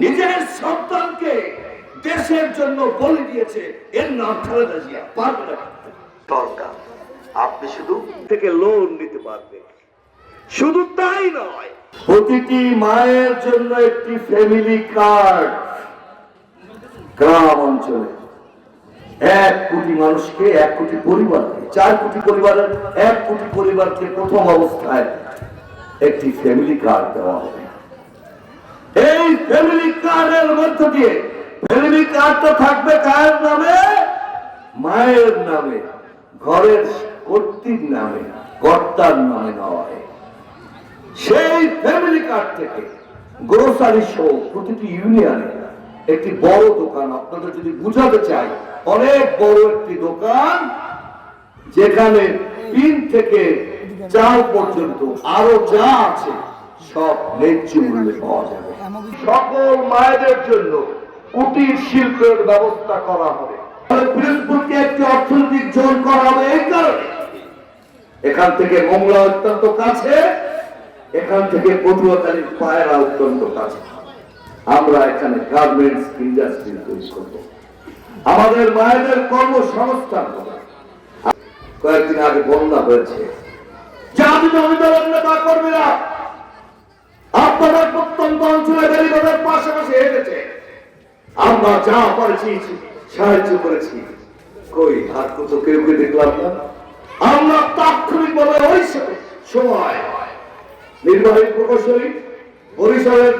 নিজের সন্তানকে দেশের জন্য বলি দিয়েছে, এর নাম খালেদা জিয়া। পারবে না সরকার, আপনি শুধু থেকে লোন নিতে পারবেন। শুধু তাই নয়, প্রতিটি মায়ের জন্য একটি ফ্যামিলি কার্ড। গ্রাম অঞ্চলে 1 কোটি মানুষকে, 1 কোটি পরিবারকে, 4 কোটি পরিবারের 1 কোটি পরিবারকে প্রথম অবস্থায় একটি ফ্যামিলি কার্ড দেওয়া হবে। এই ফ্যামিলি কার্ডের মধ্য দিয়ে, ফ্যামিলি কার্ডটা থাকবে কার নামে? মায়ের নামে, ঘরের কর্ত্রীর নামে, কর্তার নামে নয়। সেই ফ্যামিলি কার্ড থেকে গ্রোসারি সহ প্রতিটি ইউনিয়নে একটি বড় দোকান, আপনাদের যদি বুঝাতে চাই, অনেক বড় একটি দোকান, যেখানে 3 থেকে 4 পর্যন্ত আরো যা আছে সব ন্যায্য মূল্যে পাওয়া যাবে। সকল মায়েদের জন্য কুটির শিল্পের ব্যবস্থা করা হবে। পিরোজপুরকে একটি অর্থনৈতিক জোন করা হবে এই কারণে, এখান থেকে মোংলা অত্যন্ত কাছে, এখান থেকে পটুয়াখালীর পায়রা অত্যন্ত কাছে। আমরা এখানে গার্মেন্টস ইন্ডাস্ট্রি তৈরি করব, আমাদের মায়েদের কর্মসংস্থান হবে। কয়েকদিন আগে বন্যা হয়েছে, জাতি জমিদার নেতা কর্মীরা আপনাদের প্রত্যন্ত অঞ্চলে বেরিবাদের পাশাপাশি হেঁটেছে, আমরা যা পারেছি সাহায্য করেছি। কই হাত তো কেউ দেখলাম না। আমরা তাৎক্ষণিক ভাবে ওই সময় নির্বাহী প্রকৌশলী, বরিশালের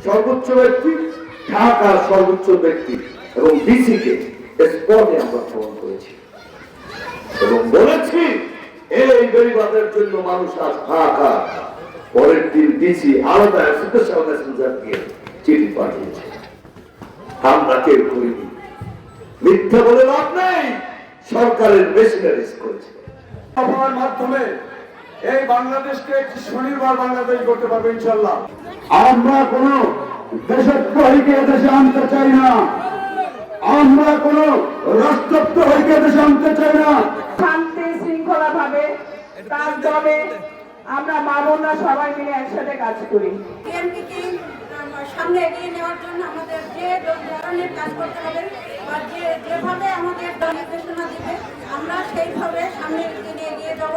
সর্বোচ্চ ব্যক্তি, ঢাকার সর্বোচ্চ ব্যক্তি এবং ডিসি কে স্পটে আমরা ফোন করেছি এবং বলেছি এই বেরিবাদের জন্য মানুষ আজ হাহাকার। পরের দিন ডিসি আলাদা স্পেশাল মেসেঞ্জার দিয়ে চিঠি পাঠিয়েছে। আমরা কেউ করিনি, মিথ্যা বলে লাভ নেই, সরকারের মেশিনারিজ করেছে। আমার মাধ্যমে এই বাংলাদেশকে একটি স্বনির্ভর বাংলাদেশ করতে পারবে ইনশাআল্লাহ। আমরা কোন দেশদ্রোহীকে দেশে আনতে চাই না, আমরা কোন রাষ্ট্রদ্রোহীকে দেশে আনতে চাই না। শান্তি শৃঙ্খলা ভাবে তার দলে আমরা মা বোনরা সবাই মিলে একসাথে কাজ করি। বিএনপিকে সামনে এগিয়ে নেওয়ার জন্য আমাদের যে ধরনের কাজ করতে হবে বা যেভাবে আমাদের নির্দেশনা দিবে আমরা সেইভাবে সামনে এগিয়ে যাব।